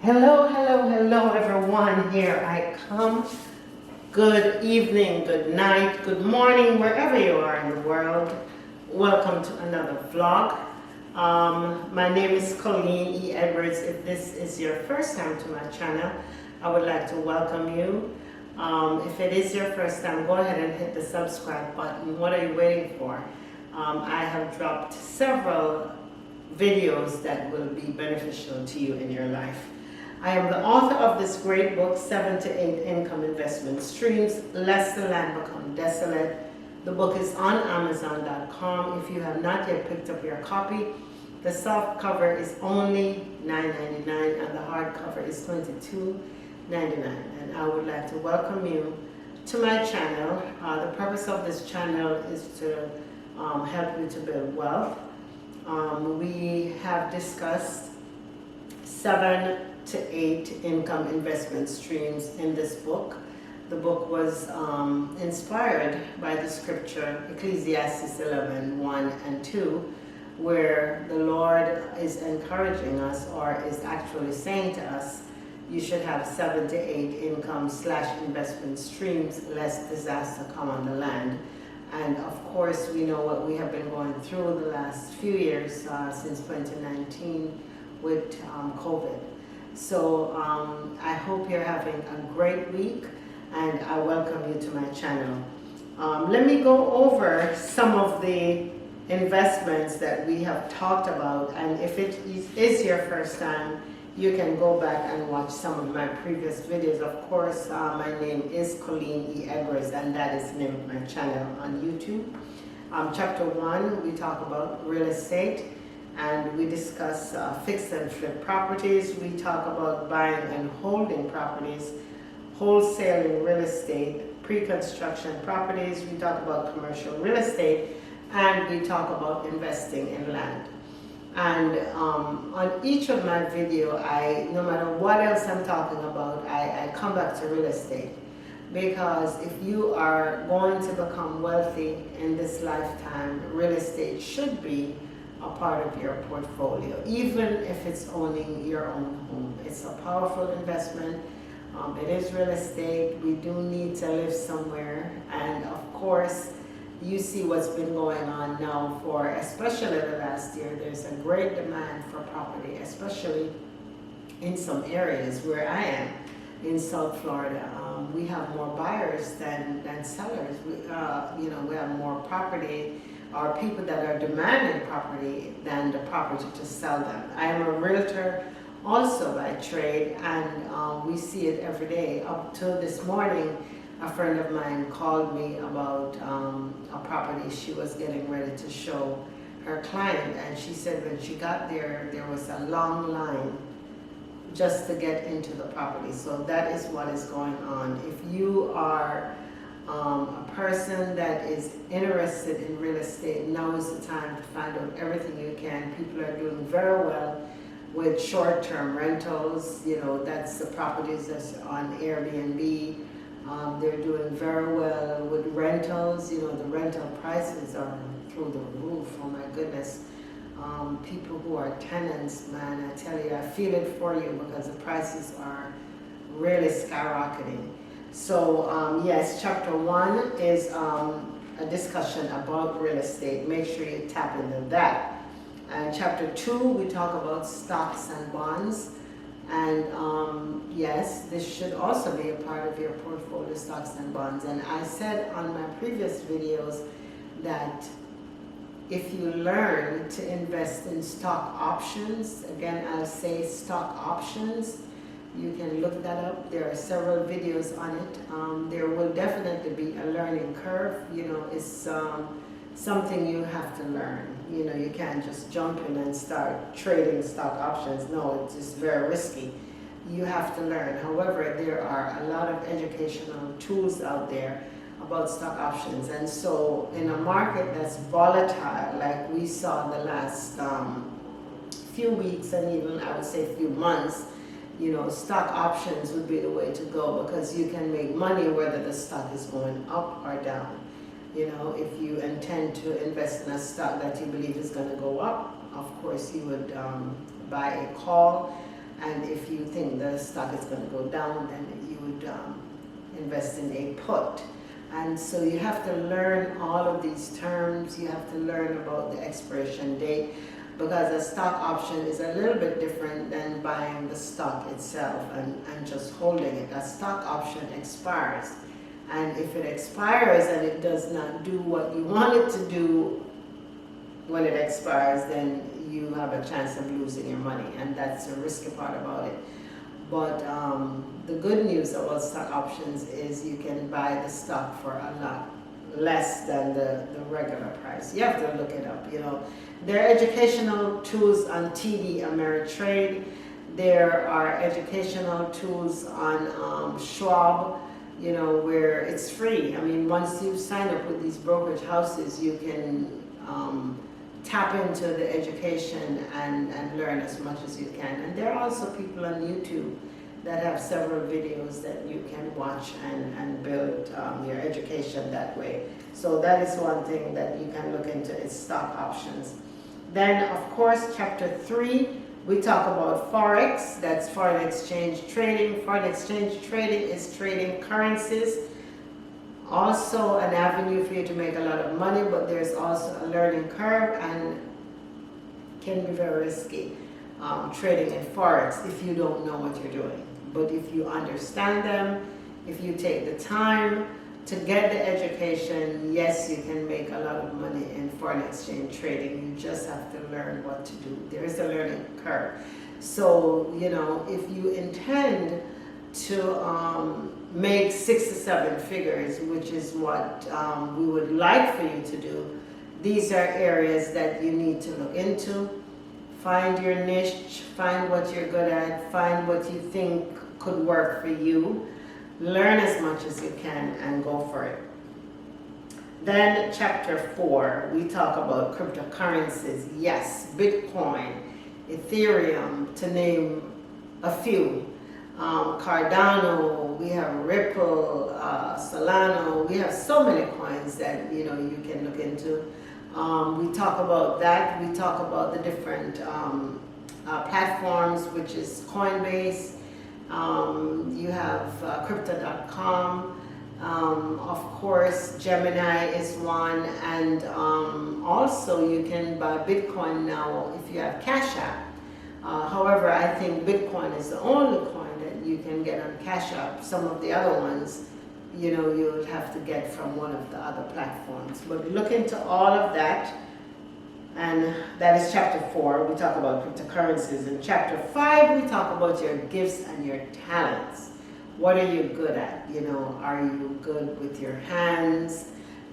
Hello, hello, hello everyone. Here I come. Good evening, good night, good morning, wherever you are in the world. Welcome to another vlog. My name is Colleen E. Edwards. If this is your first time to my channel, I would like to welcome you. If it is your first time, go ahead and hit the subscribe button. What are you waiting for? I have dropped several videos that will be beneficial to you in your life. I am the author of this great book, 7 to 8 Income Investment Streams, Lest the Land Become Desolate. The book is on Amazon.com. If you have not yet picked up your copy, the soft cover is only $9.99 and the hardcover is $22.99. And I would like to welcome you to my channel. The purpose of this channel is to help you to build wealth. We have discussed 7 to 8 income investment streams in this book. The book was inspired by the scripture Ecclesiastes 11:1 and 2, where the Lord is encouraging us, or is actually saying to us, you should have 7 to 8 income/investment streams lest disaster come on the land. And of course, we know what we have been going through the last few years since 2019 with COVID. So I hope you're having a great week, and I welcome you to my channel. Let me go over some of the investments that we have talked about, and if it is your first time, you can go back and watch some of my previous videos. Of course, my name is Colleen E. Edwards, and that is the name of my channel on YouTube. Chapter 1, we talk about real estate, and we discuss fix and flip properties. We talk about buying and holding properties, wholesaling real estate, pre-construction properties. We talk about commercial real estate, and we talk about investing in land. And on each of my video, no matter what else I'm talking about, I come back to real estate. Because if you are going to become wealthy in this lifetime, real estate should be a part of your portfolio, even if it's owning your own home. It's a powerful investment. It is real estate. We do need to live somewhere, and of course, you see what's been going on now for especially the last year. There's a great demand for property, especially in some areas where I am in South Florida. We have more buyers than sellers. We have more property, or people that are demanding property, than the property to sell them. I am a realtor also by trade, and we see it every day. Up till this morning, a friend of mine called me about a property she was getting ready to show her client, and she said when she got there, there was a long line just to get into the property. So that is what is going on. If you are a person that is interested in real estate, now is the time to find out everything you can. People are doing very well with short-term rentals. That's the properties that's on Airbnb. They're doing very well with rentals. The rental prices are through the roof. Oh my goodness. People who are tenants, man, I tell you, I feel it for you, because the prices are really skyrocketing. So yes, chapter 1 is a discussion about real estate. Make sure you tap into that. And chapter 2, we talk about stocks and bonds. And yes, this should also be a part of your portfolio, stocks and bonds. And I said on my previous videos that if you learn to invest in stock options, again, I'll say stock options, you can look that up. There are several videos on it. There will definitely be a learning curve. It's something you have to learn. You can't just jump in and start trading stock options. No, it's just very risky. You have to learn. However, there are a lot of educational tools out there about stock options. And so in a market that's volatile, like we saw the last few weeks, and even I would say few months, stock options would be the way to go, because you can make money whether the stock is going up or down. If you intend to invest in a stock that you believe is going to go up, of course you would buy a call And if you think the stock is going to go down, then you would invest in a put. And so you have to learn all of these terms. You have to learn about the expiration date, because a stock option is a little bit different than buying the stock itself and just holding it. A stock option expires. And if it expires and it does not do what you want it to do when it expires, then you have a chance of losing your money, and that's the risky part about it. But the good news about stock options is you can buy the stock for a lot less than the regular price. You have to look it up, you know. There are educational tools on TD Ameritrade. There are educational tools on Schwab, you know, where it's free. I mean, once you sign up with these brokerage houses, you can tap into the education and learn as much as you can. And there are also people on YouTube that have several videos that you can watch and build your education that way. So that is one thing that you can look into, is stock options. Then, of course, chapter 3, we talk about Forex. That's foreign exchange trading. Foreign exchange trading is trading currencies. Also an avenue for you to make a lot of money, but there's also a learning curve and can be very risky trading in Forex if you don't know what you're doing. But if you understand them, if you take the time to get the education, yes, you can make a lot of money in foreign exchange trading. You just have to learn what to do. There is a learning curve. So, you know, if you intend to make 6 to 7 figures, which is what we would like for you to do, these are areas that you need to look into. Find your niche, find what you're good at, find what you think could work for you. Learn as much as you can and go for it. Then chapter 4, we talk about cryptocurrencies. Yes, Bitcoin, Ethereum, to name a few. Cardano, we have Ripple, Solano. We have so many coins that, you know, you can look into. We talk about that. We talk about the different platforms, which is Coinbase. You have Crypto.com. Of course, Gemini is one, and also you can buy Bitcoin now if you have Cash App. However, I think Bitcoin is the only coin that you can get on Cash App. Some of the other ones, you know, you would have to get from one of the other platforms. But look into all of that, and that is chapter 4. We talk about cryptocurrencies. In chapter 5, we talk about your gifts and your talents. What are you good at? You know, are you good with your hands?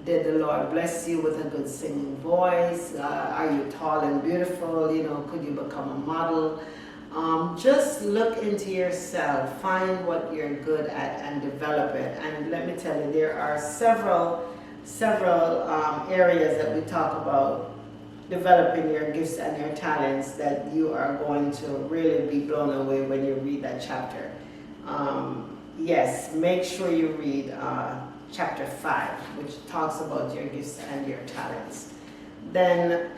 Did the Lord bless you with a good singing voice? Are you tall and beautiful? You know, could you become a model? Just look into yourself, find what you're good at and develop it. And let me tell you, there are several areas that we talk about developing your gifts and your talents that you are going to really be blown away when you read that chapter. Yes, make sure you read chapter 5, which talks about your gifts and your talents. Then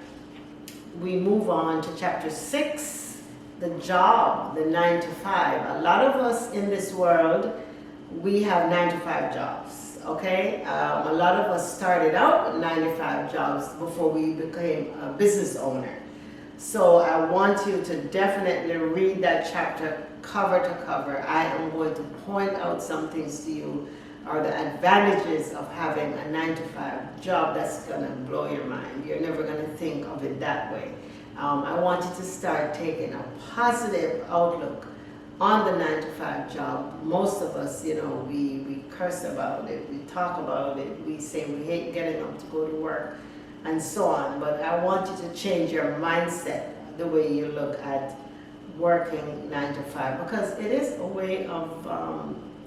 we move on to chapter 6, the job, the 9 to 5. A lot of us in this world, we have 9 to 5 jobs, okay? A lot of us started out with 9 to 5 jobs before we became a business owner. So I want you to definitely read that chapter cover to cover. I am going to point out some things to you, or the advantages of having a 9 to 5 job that's going to blow your mind. You're never going to think of it that way. I want you to start taking a positive outlook on the 9 to 5 job. Most of us, you know, we curse about it, we talk about it, we say we hate getting up to go to work, and so on. But I want you to change your mindset, the way you look at working 9 to 5, because it is a way of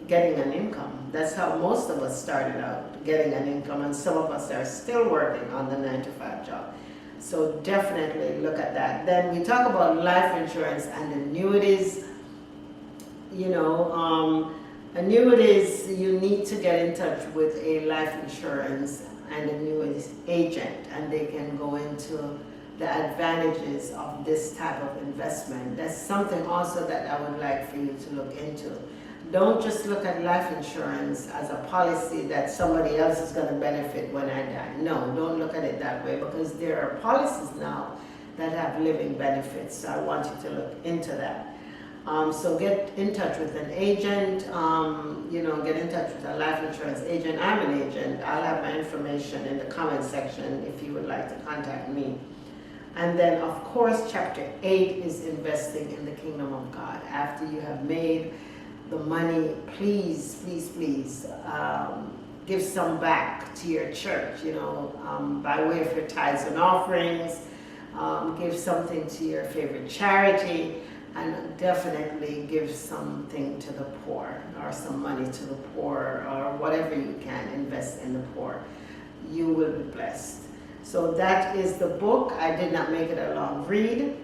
getting an income. That's how most of us started out, getting an income, and some of us are still working on the 9 to 5 job. So definitely look at that. Then we talk about life insurance and annuities. You know, annuities, you need to get in touch with a life insurance and annuities agent, and they can go into the advantages of this type of investment. That's something also that I would like for you to look into. Don't just look at life insurance as a policy that somebody else is going to benefit when I die. No, don't look at it that way, because there are policies now that have living benefits. So I want you to look into that. So get in touch with an agent, get in touch with a life insurance agent. I'm an agent. I'll have my information in the comment section if you would like to contact me. And then, of course, chapter 8 is investing in the kingdom of God. After you have made the money, please, please, please give some back to your church, by way of your tithes and offerings. Give something to your favorite charity, and definitely give something to the poor, or some money to the poor, or whatever you can invest in the poor. You will be blessed. So that is the book. I did not make it a long read.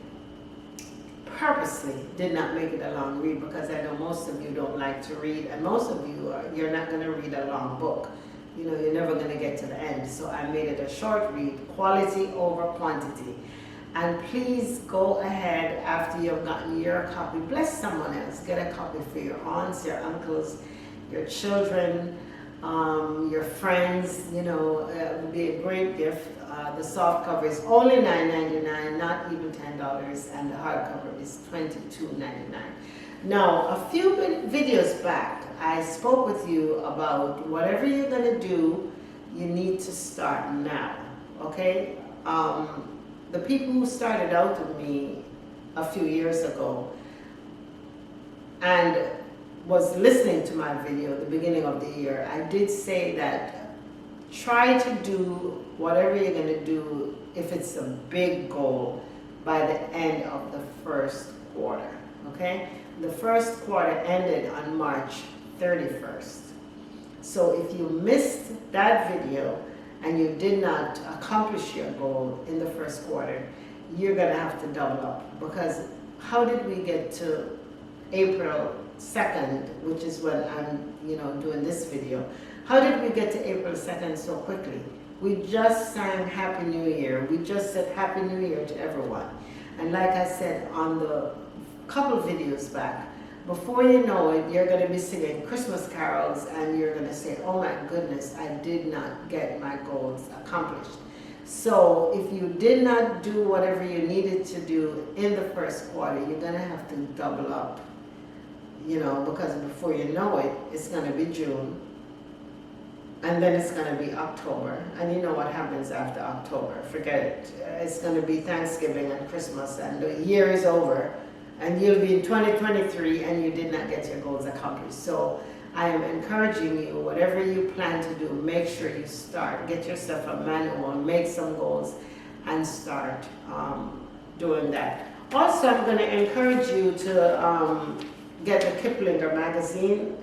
Purposely did not make it a long read, because I know most of you don't like to read, and most of you you're not going to read a long book. You're never going to get to the end. So I made it a short read, quality over quantity. And please go ahead, after you've gotten your copy, bless someone else. Get a copy for your aunts, your uncles, your children, your friends. It would be a great gift. The soft cover is only $9.99, not even $10, and the hardcover is $22.99. Now, a few videos back, I spoke with you about whatever you're going to do, you need to start now, okay? The people who started out with me a few years ago and was listening to my video at the beginning of the year, I did say that try to do whatever you're going to do, if it's a big goal, by the end of the first quarter, okay? The first quarter ended on March 31st. So if you missed that video and you did not accomplish your goal in the first quarter, you're going to have to double up. Because how did we get to April 2nd, which is when I'm doing this video? How did we get to April 2nd so quickly? We just sang Happy New Year. We just said Happy New Year to everyone. And like I said on the couple videos back, before you know it, you're going to be singing Christmas carols, and you're going to say, oh my goodness, I did not get my goals accomplished. So if you did not do whatever you needed to do in the first quarter, you're going to have to double up, because before you know it, it's going to be June, and then it's going to be October, and you know what happens after October. Forget it. It's going to be Thanksgiving and Christmas, and the year is over. And you'll be in 2023 and you did not get your goals accomplished. So I am encouraging you, whatever you plan to do, make sure you start. Get yourself a manual, make some goals, and start doing that. Also, I'm going to encourage you to get the Kiplinger magazine.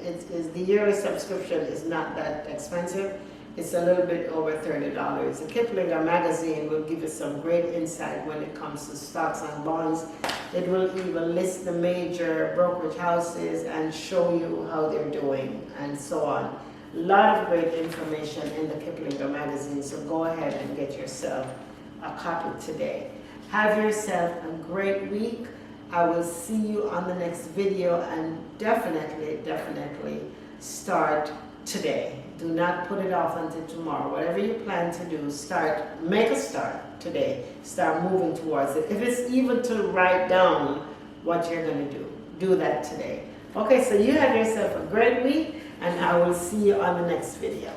The yearly subscription is not that expensive. It's a little bit over $30. The Kiplinger magazine will give you some great insight when it comes to stocks and bonds. It will even list the major brokerage houses and show you how they're doing and so on. A lot of great information in the Kiplinger magazine, so go ahead and get yourself a copy today. Have yourself a great week. I will see you on the next video, and definitely start today. Do not put it off until tomorrow. Whatever you plan to do, make a start today. Start moving towards it. If it's even to write down what you're going to do that today. Okay, so you have yourself a great week, and I will see you on the next video.